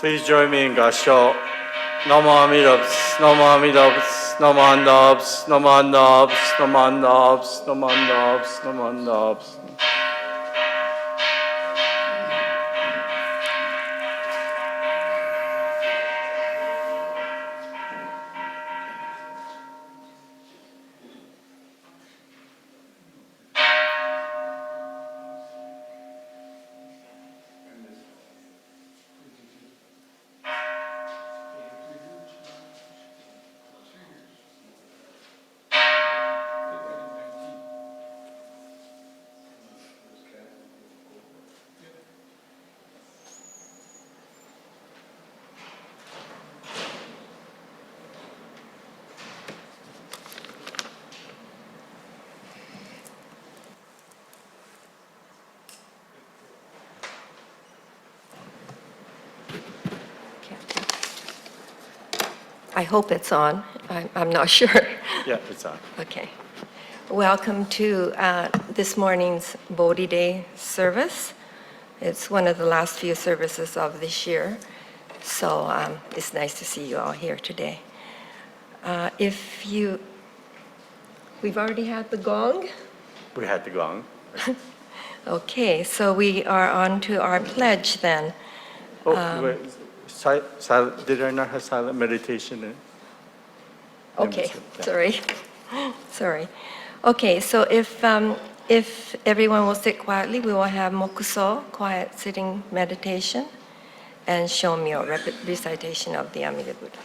Please join me in Gasho. Namo Amidabs, Namo Amidabs, Namo Andabs, Namo Andabs, Namo Andabs, Namo Andabs, Namo Andabs. I hope it's on. I'm not sure. Yeah, it's on. Okay. Welcome to this morning's Bodhi Day service. It's one of the last few services of this year, so it's nice to see you all here today. We've already had the gong? We had the gong. Okay, so we are on to our pledge then. Wait, did I not have silent meditation in? Okay, sorry. Okay, so if everyone will sit quietly, we will have mokuso, quiet sitting meditation, and shomyo, recitation of the Amida Buddha.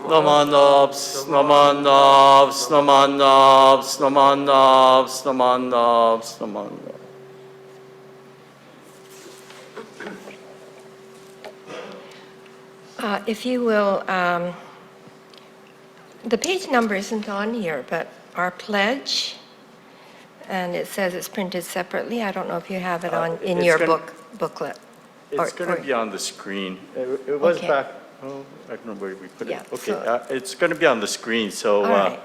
Namandabs, namandabs, namandabs, namandabs, namandabs, namandabs. If you will, the page number isn't on here, but our pledge, and it says it's printed separately. I don't know if you have it on in your booklet. It's going to be on the screen. It was Okay. back. Oh, I don't know where we put Yeah, it. Okay, so- it's going to be on the screen, so All right.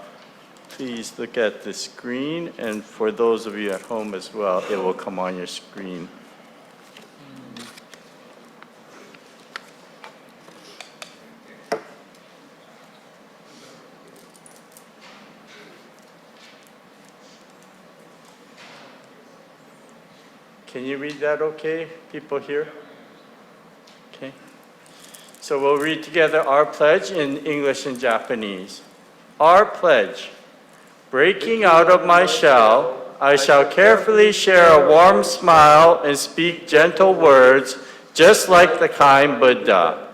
please look at the screen, and for those of you at home as well, it will come on your screen. Can you read that okay, people here? Okay. So we'll read together our pledge in English and Japanese. Our pledge. Breaking out of my shell, I shall carefully share a warm smile and speak gentle words, just like the kind Buddha.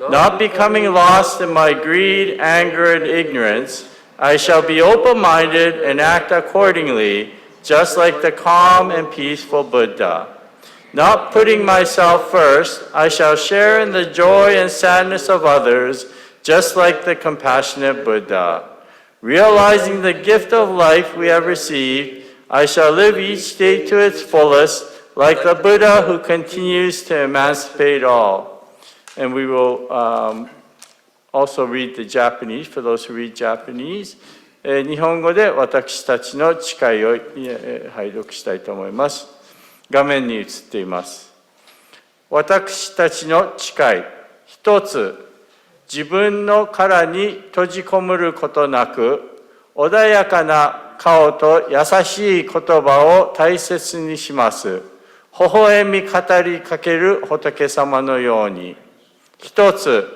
Not becoming lost in my greed, anger, and ignorance, I shall be open-minded and act accordingly, just like the calm and peaceful Buddha. Not putting myself first, I shall share in the joy and sadness of others, just like the compassionate Buddha. Realizing the gift of life we have received, I shall live each day to its fullest, like the Buddha who continues to emancipate all. And we will also read the Japanese, for those who read Japanese. 日本語で私たちの誓いを拝読したいと思います。画面に映っています。私たちの誓い。一つ、自分の殻に閉じこもることなく、穏やかな顔と優しい言葉を大切にします。微笑み語りかける仏様のように。一つ、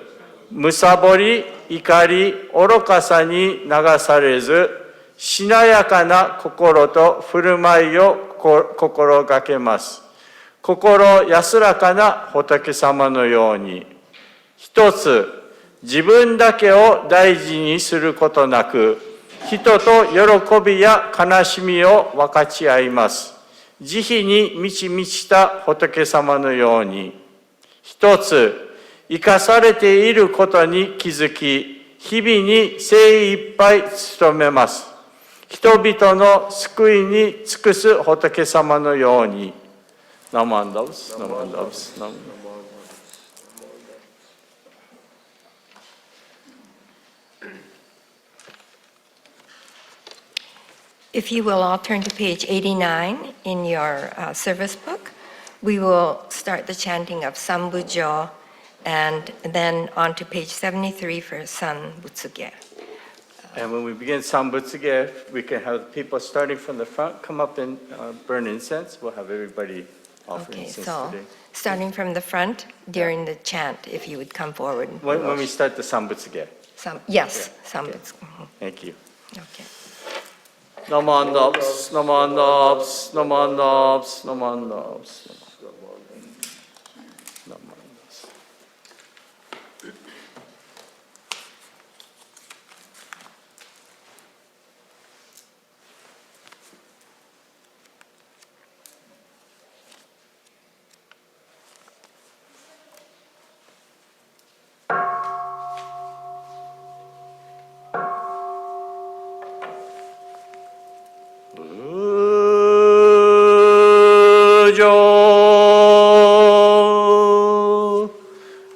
むさぼり、怒り、愚かさに流されず、しなやかな心と振る舞いを心がけます。心安らかな仏様のように、一つ自分だけを大事にすることなく、人と喜びや悲しみを分かち合います。慈悲に満ち満ちた仏様のように、一つ生かされていることに気づき、日々に精一杯努めます。人々の救いに尽くす仏様のように。ナマンダブス、ナマンダブス、ナマンダブス。If you will all turn to page 89 in your service book, we will start the chanting of Sambujo and then on to page 73 for San Butsuge. And when we begin Sambutsuge, we can have people starting from the front come up and burn incense. We'll have everybody offer Okay, incense so today. starting from the front during the chant, if you would come forward. When we start the Sambutsuge. Yes, Yeah, Sambutsuge. Thank you. Okay. Namandaps, namandaps, namandaps, namandaps. Namandaps. Ujo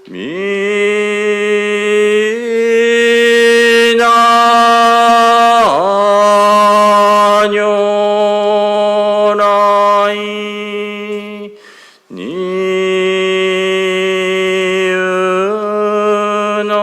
mina nyonai niu no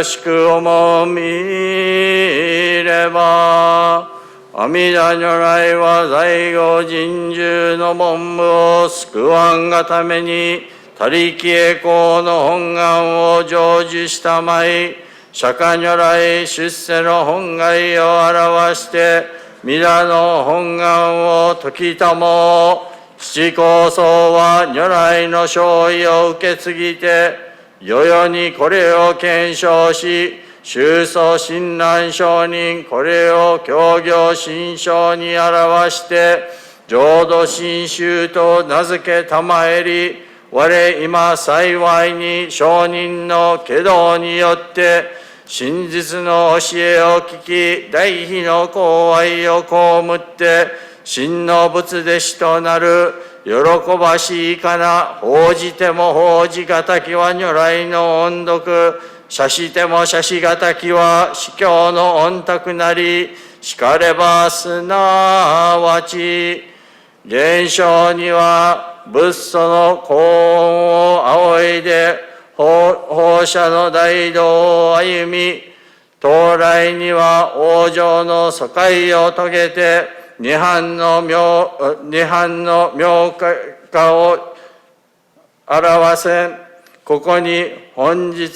しく思みれば、阿弥陀如来は在後人獣の門部を救わんがために、他力栄光の本願を成就したまい、釈迦如来出世の本願を表して、弥陀の本願を説きたも、七高僧は如来の勝意を受け継ぎて、世々にこれを検証し、宗祖親鸞上人これを教行心象に表して、浄土真宗と名付けたまえり、我今幸いに上人の化道によって、真実の教えを聞き、大悲の公愛を被って、真の仏弟子となる喜ばしいかな、報じても報じがたきは如来の音読、写しても写しがたきは司教の音卓なり、しかればすなわち、現象には仏祖の高音を仰いで、放射の大道を歩み、到来には往生の疎開を遂げて、涅槃の妙化を表せん。ここに本日、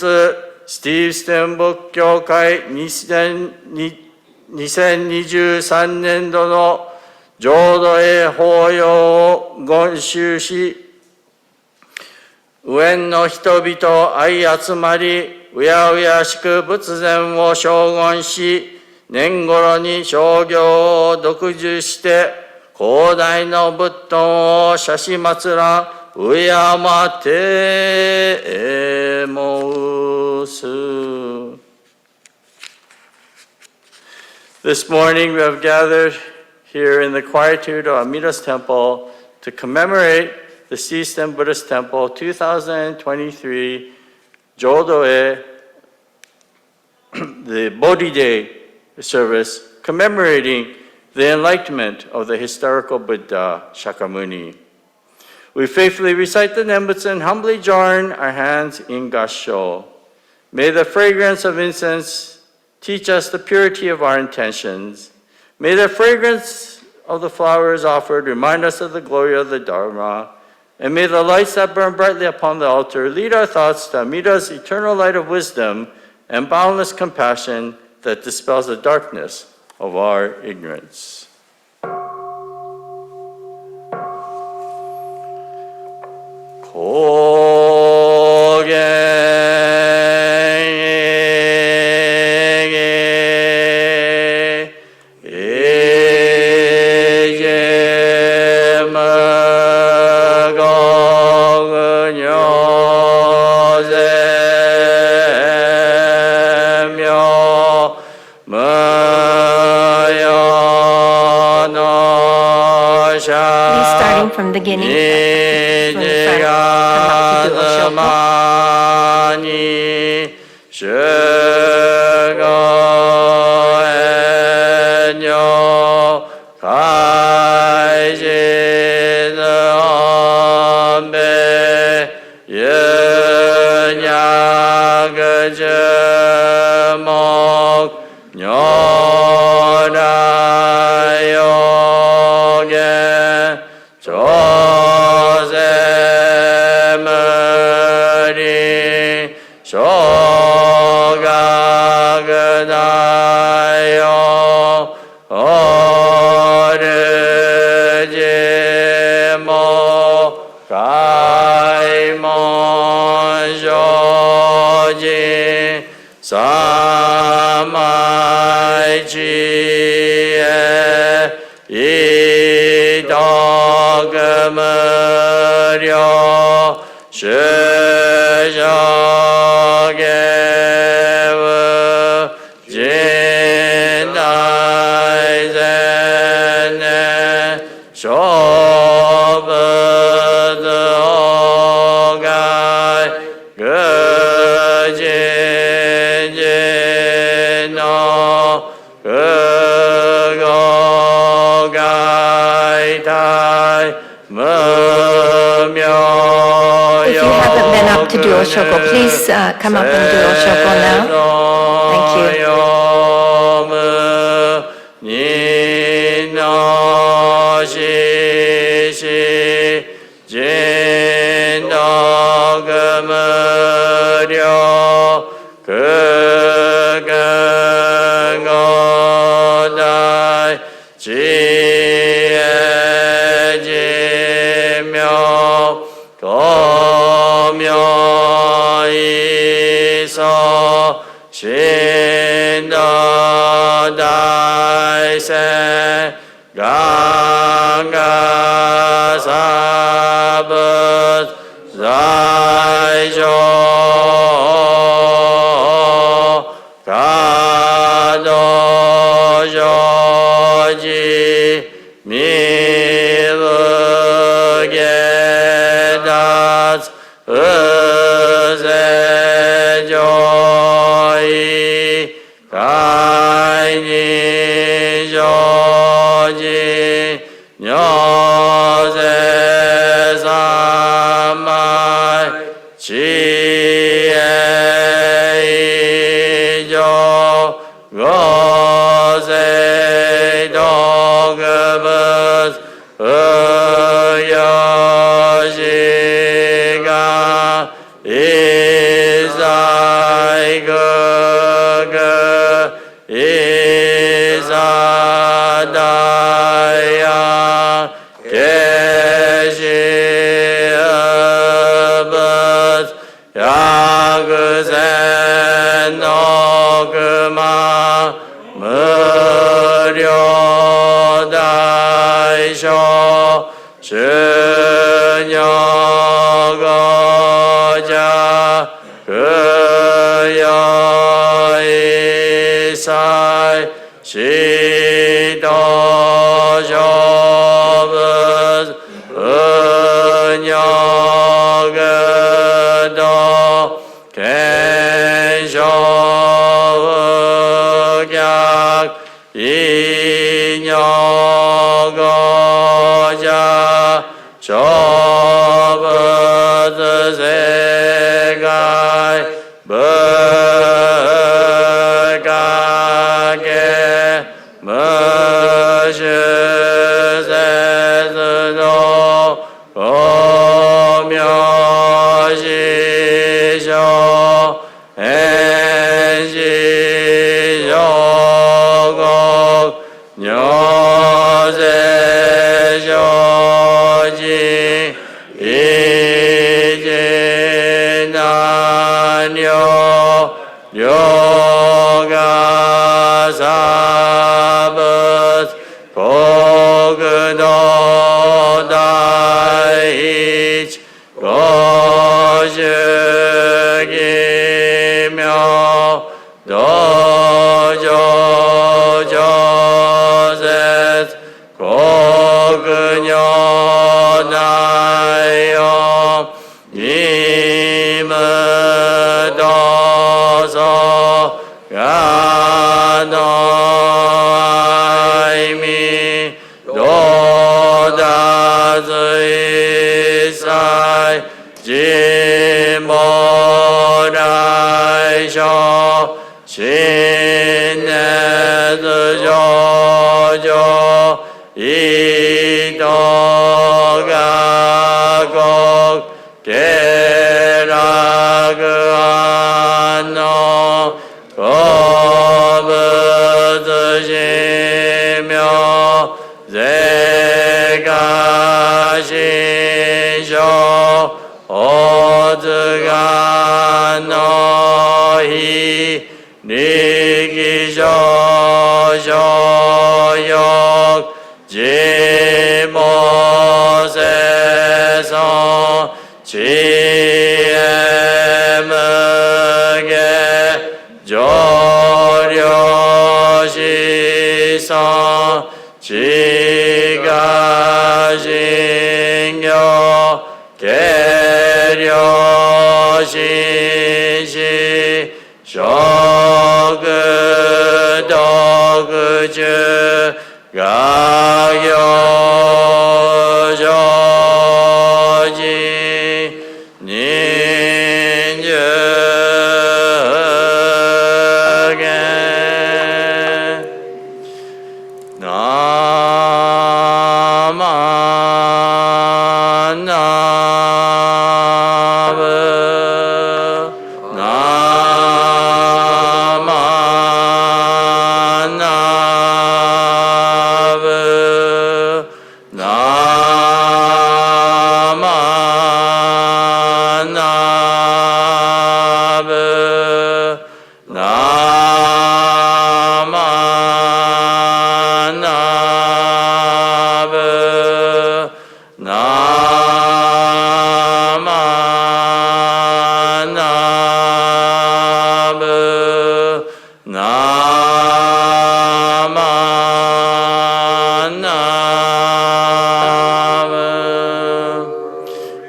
スティーブステン仏教会2023年度の浄土へ法要を言修し、上の人々相集まり、うやうやしく仏前を称言し、年頃に商業を独自して、広大の仏塔を写し祭ら、敬て申す。This morning we have gathered here in the quietude of Amida's temple to commemorate the Seastem Buddhist Temple 2023 Jodo-e, the Bodhi Day service commemorating the enlightenment of the historical Buddha Shakyamuni. We faithfully recite the Nembutsu and humbly join our hands in Gassho. May the fragrance of incense teach us the purity of our intentions. May the fragrance of the flowers offered remind us of the glory of the Dharma. And may the lights that burn brightly upon the altar lead our thoughts to Amida's eternal light of wisdom and boundless compassion that dispels the darkness of our ignorance. Starting from the beginning. Good. Oshogo. Please come up and do Oshogo now. Thank you.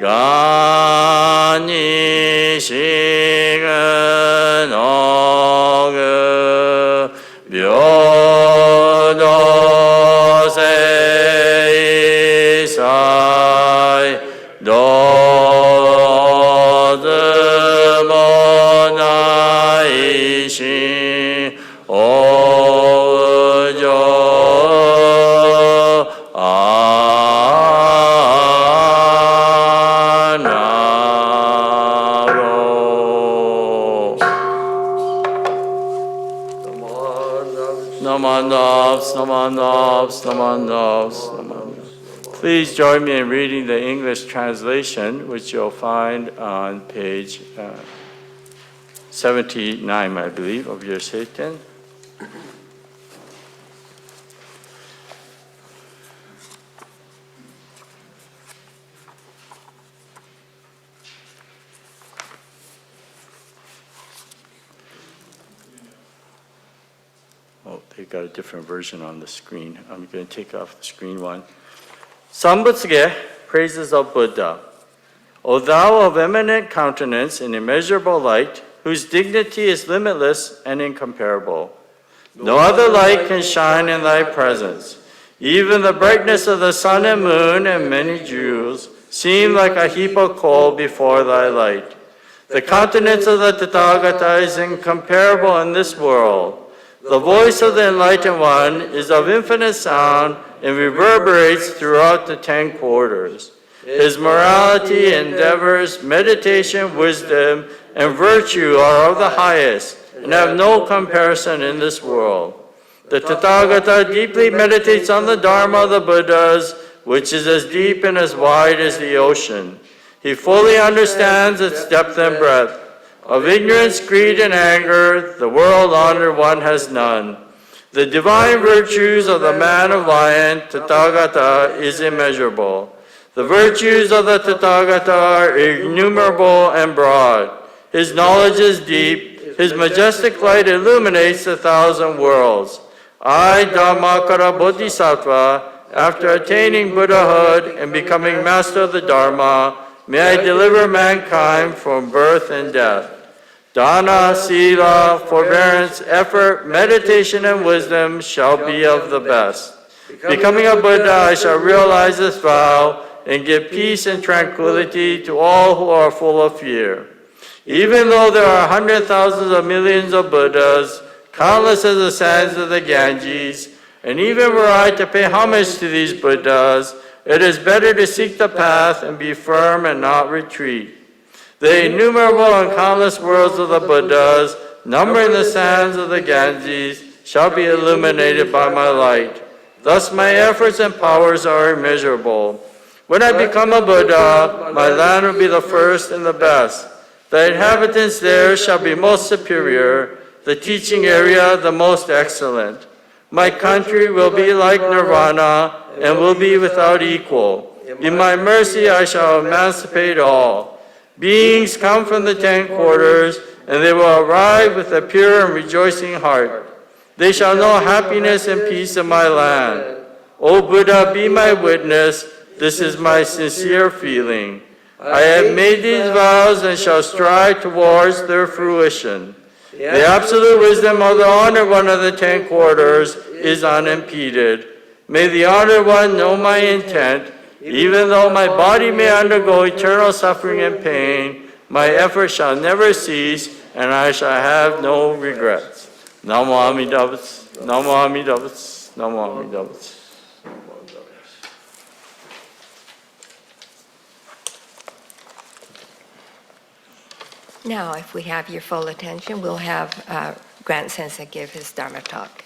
간이 식은 어그 묘도세 이사이 노드모나이시 오저 아나로 Namanavs, namanavs, namanavs, namanavs. Please join me in reading the English translation, which you'll find on page 79, I believe, of your Satan. Oh, they've got a different version on the screen. I'm going to take off the screen one. Sambutsuge, praises of Buddha. O thou of eminent countenance and immeasurable light, whose dignity is limitless and incomparable. No other light can shine in thy presence. Even the brightness of the sun and moon and many jewels seem like a heap of coal before thy light. The countenance of the Tathagata is incomparable in this world. The voice of the Enlightened One is of infinite sound and reverberates throughout the 10 quarters. His morality, endeavors, meditation, wisdom, and virtue are of the highest and have no comparison in this world. The Tathagata deeply meditates on the Dharma of the Buddhas, which is as deep and as wide as the ocean. He fully understands its depth and breadth. Of ignorance, greed, and anger, the world-honored one has none. The divine virtues of the man of lion, Tathagata, is immeasurable. The virtues of the Tathagata are innumerable and broad. His knowledge is deep. His majestic light illuminates 1,000 worlds. I, Dhammakara Bodhisattva, after attaining Buddhahood and becoming master of the Dharma, may I deliver mankind from birth and death. Dana, sila, forbearance, effort, meditation, and wisdom shall be of the best. Becoming a Buddha, I shall realize this vow and give peace and tranquility to all who are full of fear. Even though there are hundreds, thousands of millions of Buddhas, countless as the sands of the Ganges, and even were I to pay homage to these Buddhas, it is better to seek the path and be firm and not retreat. The innumerable and countless worlds of the Buddhas, numbering the sands of the Ganges, shall be illuminated by my light. Thus my efforts and powers are immeasurable. When I become a Buddha, my land will be the first and the best. The inhabitants there shall be most superior, the teaching area the most excellent. My country will be like nirvana and will be without equal. In my mercy I shall emancipate all. Beings come from the 10 quarters, and they will arrive with a pure and rejoicing heart. They shall know happiness and peace in my land. O Buddha, be my witness. This is my sincere feeling. I have made these vows and shall strive towards their fruition. The absolute wisdom of the Honored One of the 10 quarters is unimpeded. May the Honored One know my intent. Even though my body may undergo eternal suffering and pain, my effort shall never cease, and I shall have no regrets. Namo Amida Butsu, Namo Amida Butsu, Namo Amida Butsu. Now, if we have your full attention, we'll have Grant Sensei give his Dharma talk.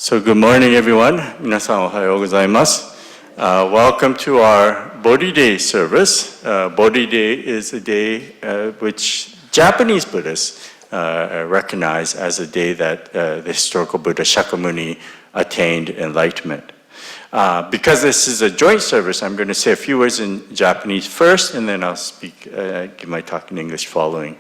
So good morning, everyone. 皆さんおはようございます。Welcome to our Bodhi Day service. Bodhi Day is a day which Japanese Buddhists recognize as a day that the historical Buddha Shakyamuni attained enlightenment. Because this is a joint service, I'm going to say a few words in Japanese first, and then I'll give my talk in English following.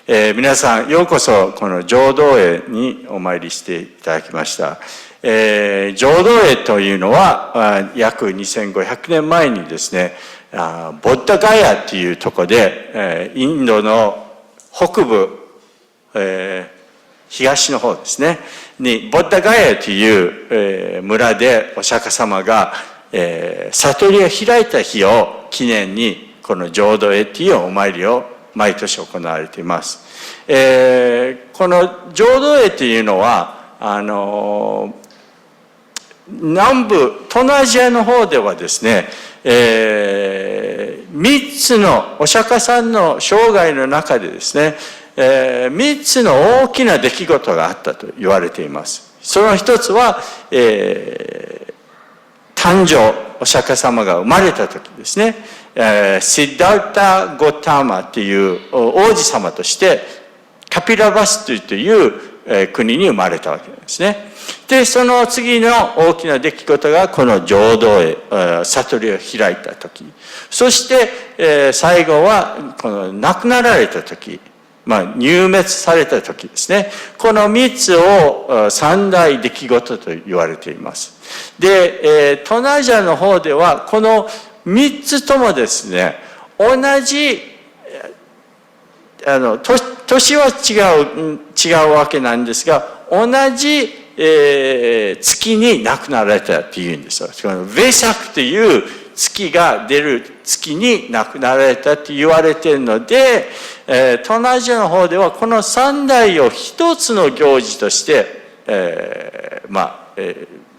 皆さん、ようこそこの浄土へにお参りしていただきました。浄土へというのは、約2500年前にですね、ボッダガヤというところで、インドの北部、東の方ですね、にボッダガヤという、村でお釈迦様が、悟りを開いた日を記念に、この浄土へというお参りを毎年行われています。この浄土へというのは南部東南アジアの方ではですね、3つのお釈迦さんの生涯の中でですね、3つの大きな出来事があったと言われています。その一つは、誕生、お釈迦様が生まれた時ですね。シッダルタ・ゴターマっていう王子様としてカピラバストゥという国に生まれたわけですね。で、その次の大きな出来事がこの浄土へ悟りを開いた時。そして最後はこの亡くなられた時、入滅された時ですね。この3つを三大出来事と言われています。で、東南アジアの方ではこの3つともですね、同じ年は違うわけなんですが、同じ、月に亡くなられたっていうんですよ。このベサクという月が出る月に亡くなられたって言われているので、東南アジアの方ではこの三代を一つの行事として、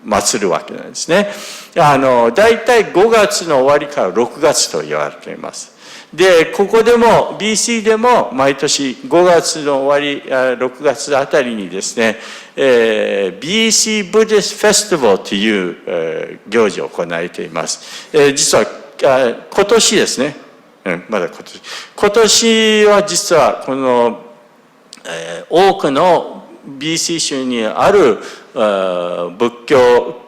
祀るわけなんですね。だいたい5月の終わりから6月と言われています。で、ここでも BC でも毎年5月の終わり6月あたりにですね、BC Buddhist Festival という、行事を行われています。実は今年ですね、まだ今年は実はこの、多くの BC 州にある仏教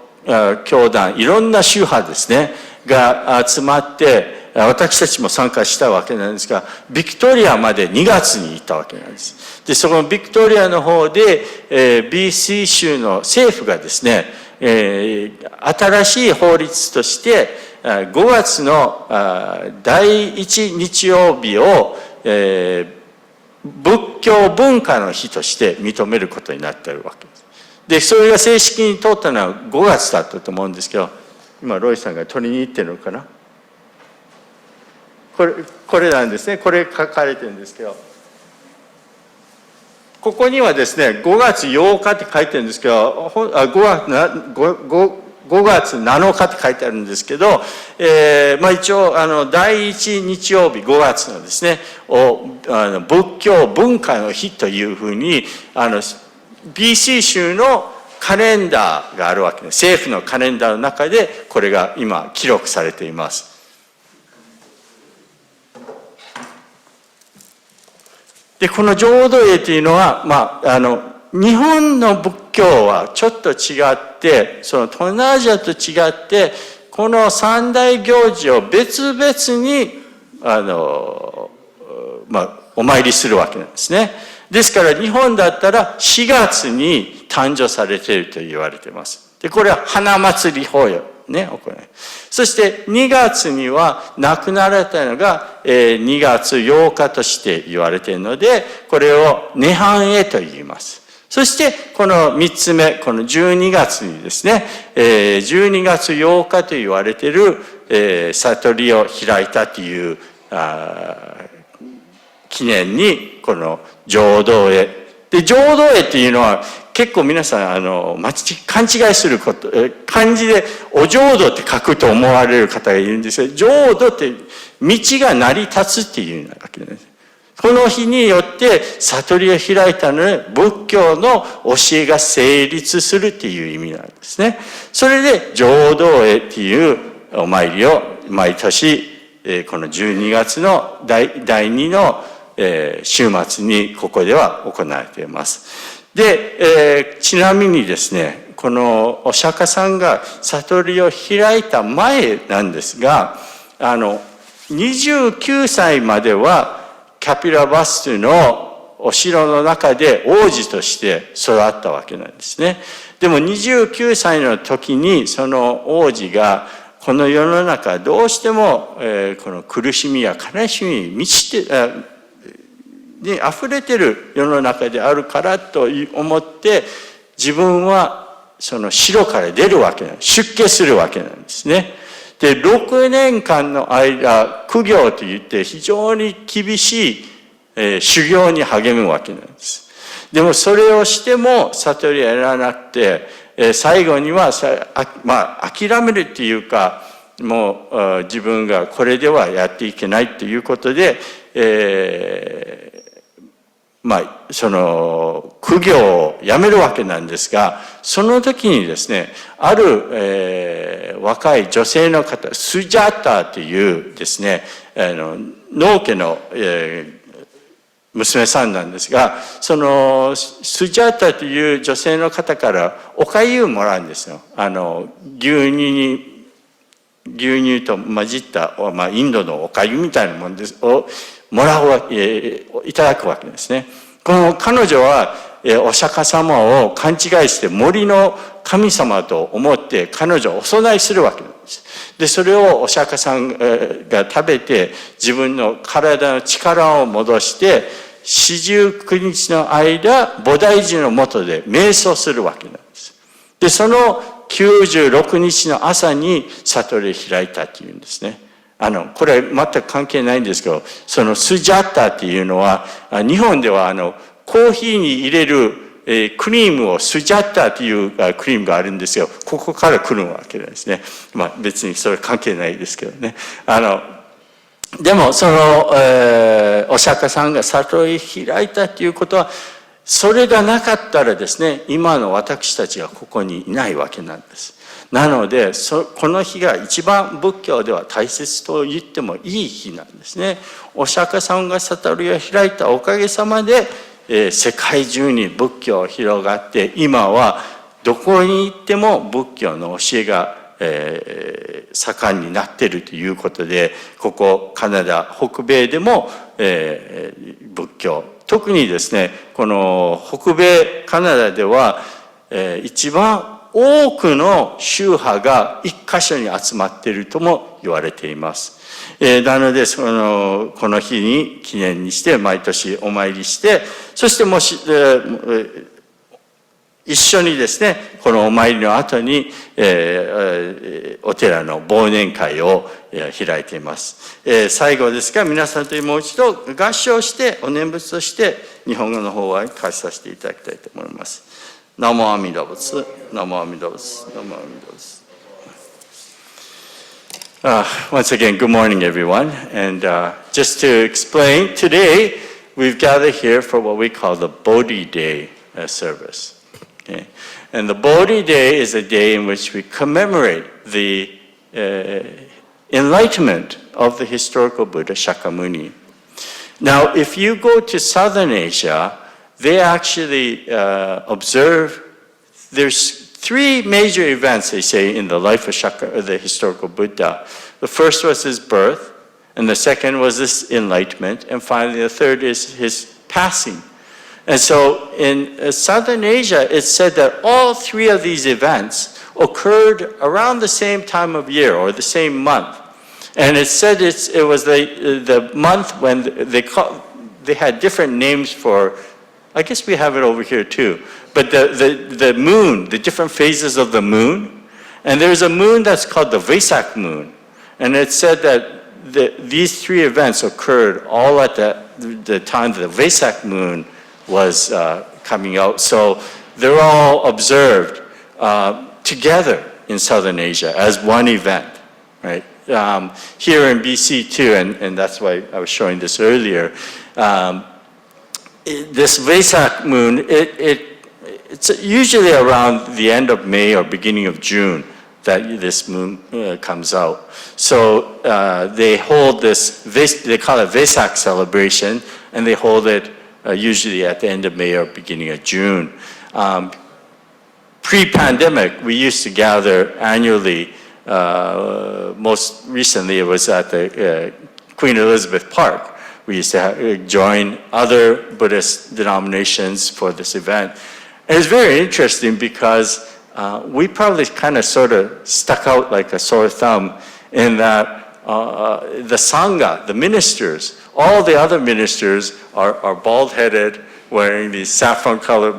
教団、いろんな宗派ですねが集まって私たちも参加したわけなんですが、ビクトリアまで2月に行ったわけなんです。で、そのビクトリアの方で、BC 州の政府がですね、新しい法律として5月の第1日曜日を、仏教文化の日として認めることになっているわけです。で、それが正式に通ったのは5月だったと思うんですけど、今ロイさんが取りに行ってるのかな。これなんですね。これ書かれてるんですけど、ここにはですね、5月8日って書いてるんですけど、5月7日って書いてあるんですけど、一応第1日曜日5月のですね仏教文化の日というふうにBC 州のカレンダーがあるわけです。政府のカレンダーの中でこれが今記録されています。で、この浄土へというのは、日本の仏教はちょっと違って、その東南アジアと違って、この三大行事を別々に、お参りするわけなんですね。ですから日本だったら4月に誕生されていると言われています。で、これは花祭り法要ね、行い。そして2月には亡くなられたのが2月8日として言われているので、これを涅槃へと言います。そしてこの3つ目、この12月にですね、12月8日と言われている悟りを開いたという記念にこの浄土へ。で、浄土へっていうのは結構皆さん勘違いすること、漢字でお浄土って書くと思われる方がいるんですが、浄土って道が成り立つっていうわけです。この日によって悟りを開いたので、仏教の教えが成立するっていう意味なんですね。それで浄土へっていうお参りを毎年、この12月の第2の週末にここでは行われています。で、ちなみにですね、このお釈迦さんが悟りを開いた前なんですが、29歳まではキャピラバストのお城の中で王子として育ったわけなんですね。でも29歳の時にその王子がこの世の中どうしてもこの苦しみや悲しみに満ちてに溢れてる世の中であるからと思って自分はその城から出るわけなんです。出家するわけなんですね。で、6年間の間、苦行といって非常に厳しい、修行に励むわけなんです。でもそれをしても悟りを得らなくて、最後には諦めるっていうか、もう自分がこれではやっていけないということで、その苦行をやめるわけなんですが、その時にですね、ある、若い女性の方、スジャータというですね、農家の、娘さんなんですが、そのスジャータという女性の方からお粥をもらうんですよ。牛乳と混じった、インドのお粥みたいなものですをもらうわけ、いただくわけですね。この彼女はお釈迦様を勘違いして森の神様と思って彼女をお供えするわけなんです。で、それをお釈迦さんが食べて自分の体の力を戻して49日の間、菩提寺の下で瞑想するわけなんです。で、その96日の朝に悟りを開いたっていうんですね。これ全く関係ないんですけど、そのスジャッタっていうのは、日本ではコーヒーに入れる、クリームをスジャッタっていうクリームがあるんですよ。ここから来るわけですね。別にそれ関係ないですけどね。でもその、お釈迦さんが悟りを開いたっていうことは、それがなかったらですね、今の私たちがここにいないわけなんです。なので、この日が一番仏教では大切と言ってもいい日なんですね。お釈迦さんが悟りを開いたおかげさまで、世界中に仏教が広がって、今はどこに行っても仏教の教えが、盛んになっているということで、ここカナダ北米でも、仏教、特にですね、この北米カナダでは、一番多くの宗派が一箇所に集まっているとも言われています。なのでこの日に記念にして毎年お参りして、そしてもし、一緒にですね、このお参りの後に、お寺の忘年会を開いています。最後ですが、皆さんともう一度合唱してお念仏として日本語の方は返させていただきたいと思います。ナモアミダ仏、ナモアミダ仏、ナモアミダ仏。Once again, good morning, everyone. And just to explain, today we've gathered here for what we call the Bodhi Day service. Okay. And the Bodhi Day is a day in which we commemorate the enlightenment of the historical Buddha Shakyamuni. Now, if you go to Southern Asia, they actually observe, there's three major events, they say, in the life of the historical Buddha. The first was his birth, and the second was his enlightenment, and finally the third is his passing. And so in Southern Asia, it's said that all three of these events occurred around the same time of year or the same month. And it's said it was the month when they had different names for, I guess we have it over here too, but the moon, the different phases of the moon. And there's a moon that's called the Vesak moon. And it's said that these three events occurred all at the time the Vesak moon was coming out. So they're all observed together in Southern Asia as one event, right? here in BC too, and that's why I was showing this earlier. This Vesak moon, it's usually around the end of May or beginning of June that this moon comes out. So they hold this, they call it Vesak celebration, and they hold it usually at the end of May or beginning of June. Pre-pandemic, we used to gather annually. Most recently, it was at the Queen Elizabeth Park. We used to join other Buddhist denominations for this event. And it's very interesting because we probably kind of sort of stuck out like a sore thumb in that the Sangha, the ministers, all the other ministers are bald-headed, wearing these saffron-colored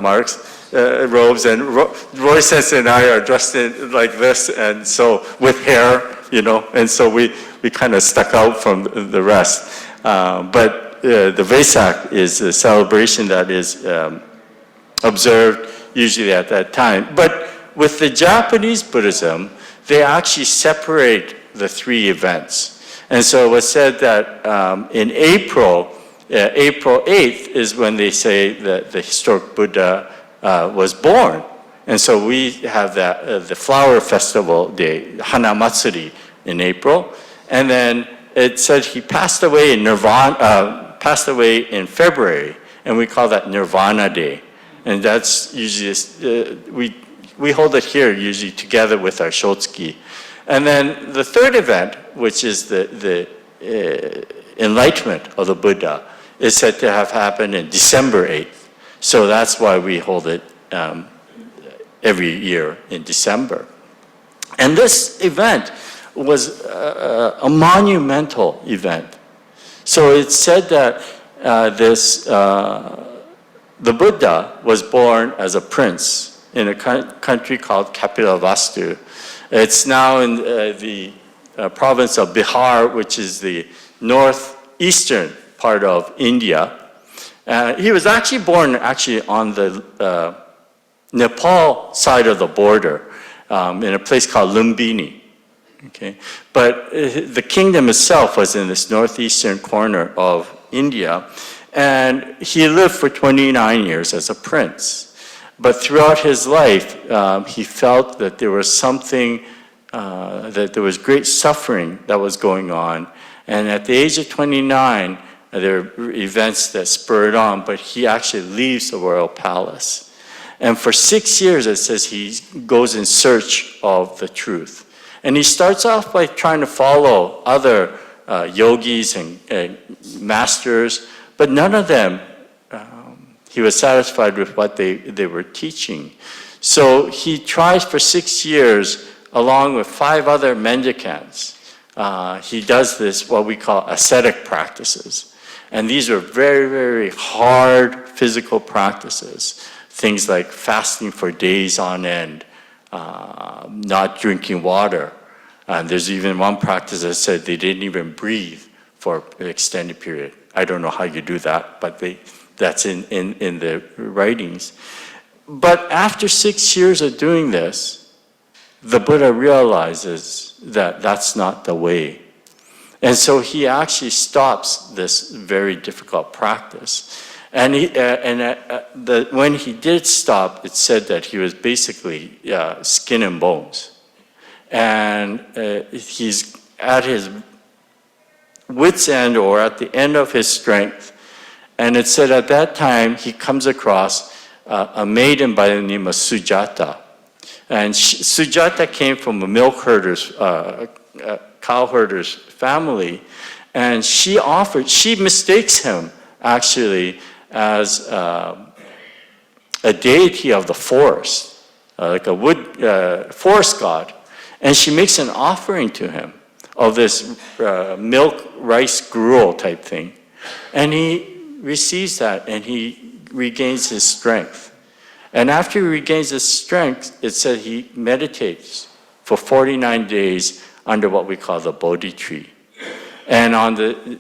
robes, and Roy Sensei and I are dressed in like this, and so with hair, and so we kind of stuck out from the rest. But the Vesak is a celebration that is observed usually at that time. But with the Japanese Buddhism, they actually separate the three events. And so it was said that in April 8th is when they say that the historic Buddha was born. And so we have the flower festival day, Hana Matsuri, in April. And then it said he passed away in passed away in February, and we call that Nirvana Day. And that's usually, we hold it here usually together with our Shotsuki. And then the third event, which is the enlightenment of the Buddha, is said to have happened in December 8th. So that's why we hold it every year in December. And this event was a monumental event. So it's said that the Buddha was born as a prince in a country called Kapilavastu. It's now in the province of Bihar, which is the northeastern part of India. He was actually born on the Nepal side of the border, in a place called Lumbini. Okay, but the kingdom itself was in this northeastern corner of India, and he lived for 29 years as a prince. But throughout his life, he felt that there was something, that there was great suffering that was going on. And at the age of 29, there were events that spurred on, but he actually leaves the royal palace. And for 6 years, it says he goes in search of the truth. And he starts off by trying to follow other yogis and masters, but none of them, he was satisfied with what they were teaching. So he tries for 6 years, along with 5 other mendicants. He does this, what we call ascetic practices. And these are very, very hard physical practices. Things like fasting for days on end, not drinking water. There's even one practice that said they didn't even breathe for an extended period. I don't know how you do that, but that's in the writings. But after 6 years of doing this, the Buddha realizes that that's not the way. And so he actually stops this very difficult practice. And when he did stop, it said that he was basically skin and bones. And he's at his wit's end, or at the end of his strength. And it said at that time, he comes across a maiden by the name of Sujata. And Sujata came from a milk herder's, cow herder's family. And she mistakes him actually as a deity of the forest, like a wood forest god. And she makes an offering to him of this milk rice gruel type thing. And he receives that, and he regains his strength. And after he regains his strength, it said he meditates for 49 days under what we call the Bodhi tree. And on the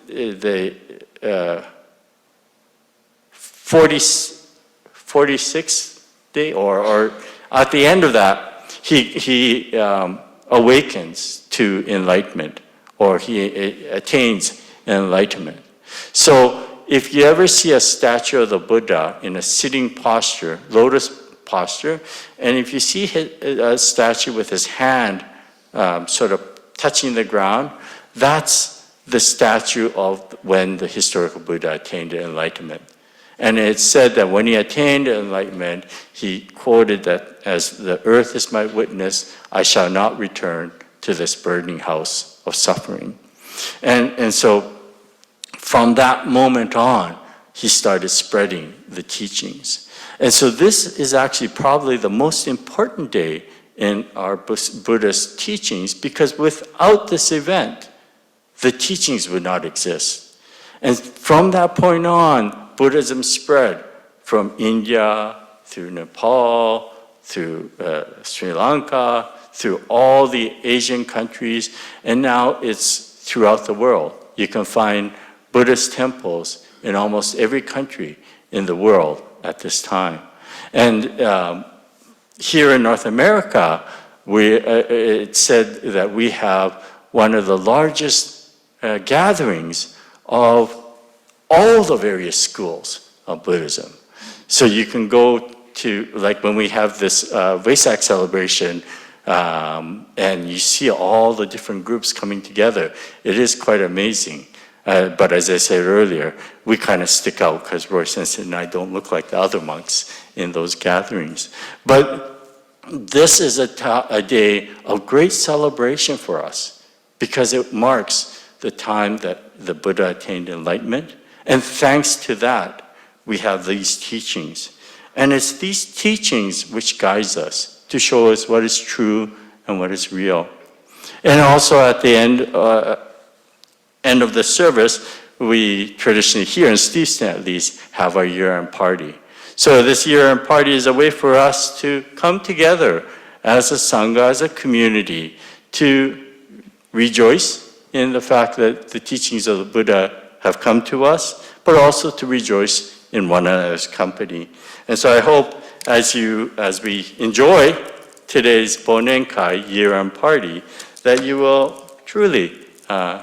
46th day, or at the end of that, he awakens to enlightenment or he attains enlightenment. So if you ever see a statue of the Buddha in a sitting posture, lotus posture, and if you see a statue with his hand sort of touching the ground, that's the statue of when the historical Buddha attained enlightenment. And it's said that when he attained enlightenment, he quoted that, as the earth is my witness, I shall not return to this burning house of suffering. And so from that moment on, he started spreading the teachings. And so this is actually probably the most important day in our Buddhist teachings, because without this event, the teachings would not exist. And from that point on, Buddhism spread from India, through Nepal, through Sri Lanka, through all the Asian countries, and now it's throughout the world. You can find Buddhist temples in almost every country in the world at this time. And here in North America, it's said that we have one of the largest gatherings of all the various schools of Buddhism. So you can go to, like when we have this Vesak celebration, and you see all the different groups coming together, it is quite amazing. But as I said earlier, we kind of stick out because Roy Sensei and I don't look like the other monks in those gatherings. But this is a day of great celebration for us, because it marks the time that the Buddha attained enlightenment. And thanks to that, we have these teachings. And it's these teachings which guides us to show us what is true and what is real. And also at the end of the service, we traditionally here in Steveston at least have our year-end party. So this year-end party is a way for us to come together as a Sangha, as a community, to rejoice in the fact that the teachings of the Buddha have come to us, but also to rejoice in one another's company. And so I hope as we enjoy today's Bonenkai year-end party, that you will truly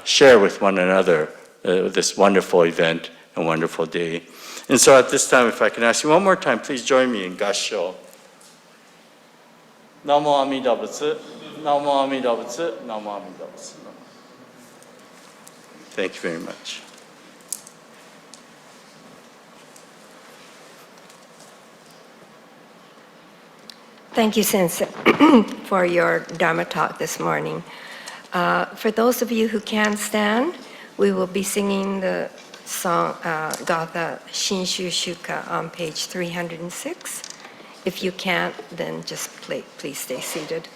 share with one another this wonderful event and wonderful day. And so at this time, if I can ask you one more time, please join me in Gassho. Namo Amida Butsu, Namo Amida Butsu, Namo Amida Butsu. Thank you very much. Thank you, Sensei, for your Dharma talk this morning. For those of you who can stand, we will be singing the song Gatha Shinshu Shuka on page 306. If you can't, then just please stay seated.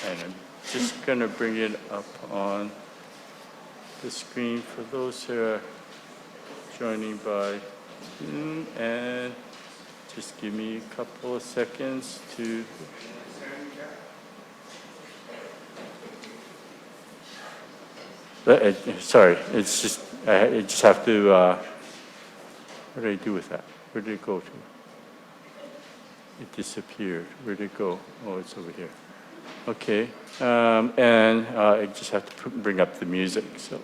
And I'm just going to bring it up on the screen for those who are joining by Zoom, and just give me a couple of seconds to... Sorry, it's just, I just have to, what did I do with that? Where did it go to? It disappeared. Where did it go? Oh, it's over here. Okay, and I just have to bring up the music, so.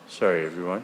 Sorry, everyone.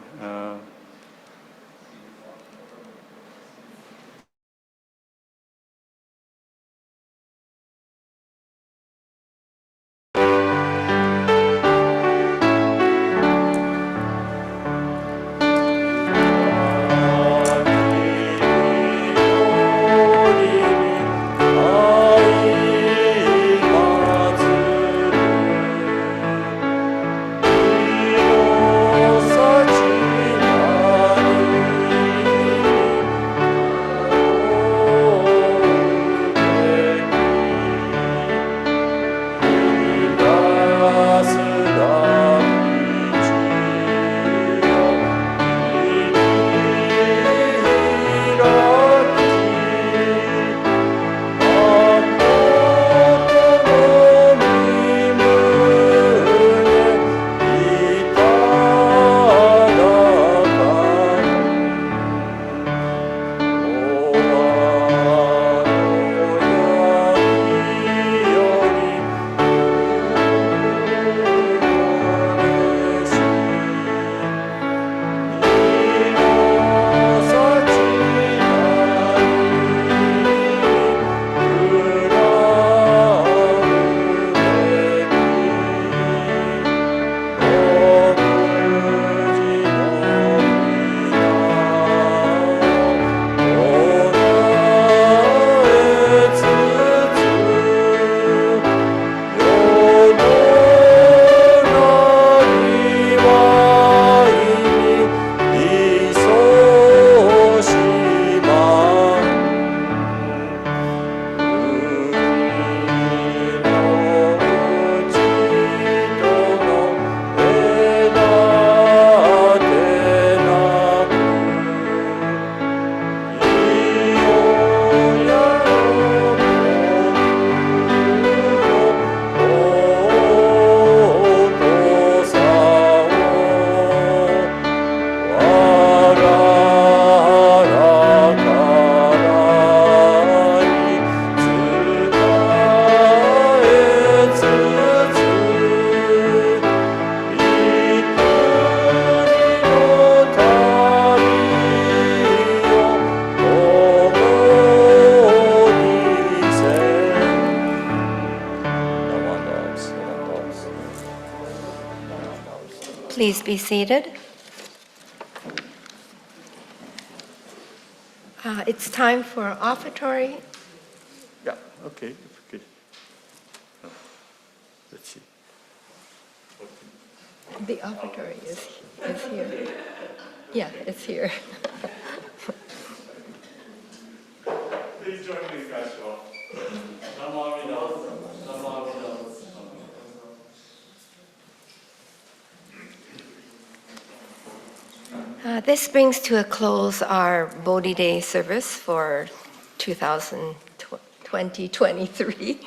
please be seated. It's time for offertory. Yeah, okay, good. Oh, let's see. The offertory is here. Yeah, it's here. Please join me, Kasho. This brings to a close our Bodhi Day service for 2023.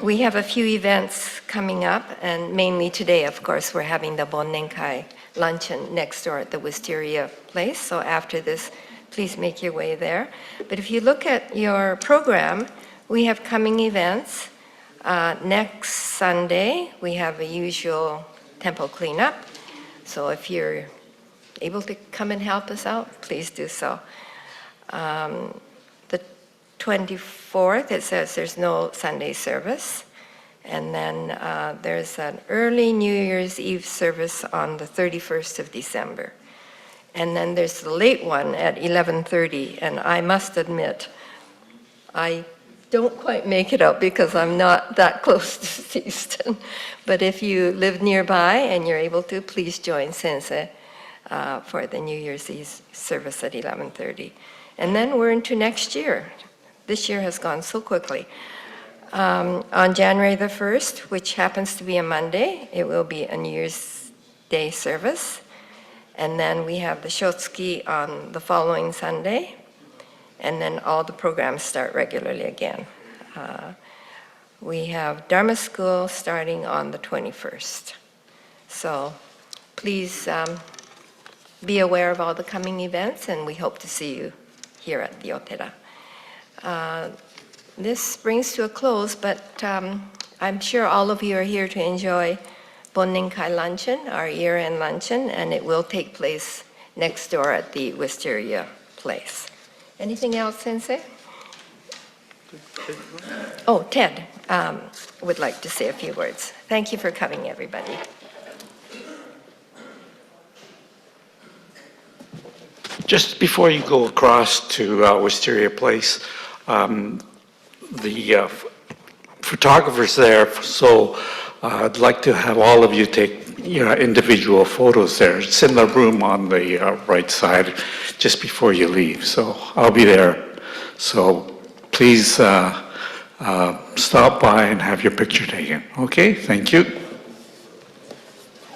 We have a few events coming up, and mainly today, of course, we're having the Bonnenkai luncheon next door at the Wisteria place. So after this, please make your way there. But if you look at your program, we have coming events. Next Sunday, we have a usual temple cleanup. So if you're able to come and help us out, please do so. The 24th, it says there's no Sunday service. And then there's an early New Year's Eve service on the 31st of December. And then there's the late one at 11:30. And I must admit, I don't quite make it out because I'm not that close to Houston. But if you live nearby and you're able to, please join Sensei for the New Year's Eve service at 11:30. And then we're into next year. This year has gone so quickly. On January the 1st, which happens to be a Monday, it will be a New Year's Day service. And then we have the Shotsuki on the following Sunday. And then all the programs start regularly again. We have Dharma School starting on the 21st. So please be aware of all the coming events, and we hope to see you here at the Otera. This brings to a close, but I'm sure all of you are here to enjoy Bonnenkai Luncheon, our year-end luncheon, and it will take place next door at the Wisteria place. Anything else, Sensei? Oh, Ted would like to say a few words. Thank you for coming, everybody. Just before you go across to Wisteria Place, the photographer's there, so I'd like to have all of you take your individual photos there. It's in the room on the right side, just before you leave. So I'll be there. So please stop by and have your picture taken. Okay, thank you.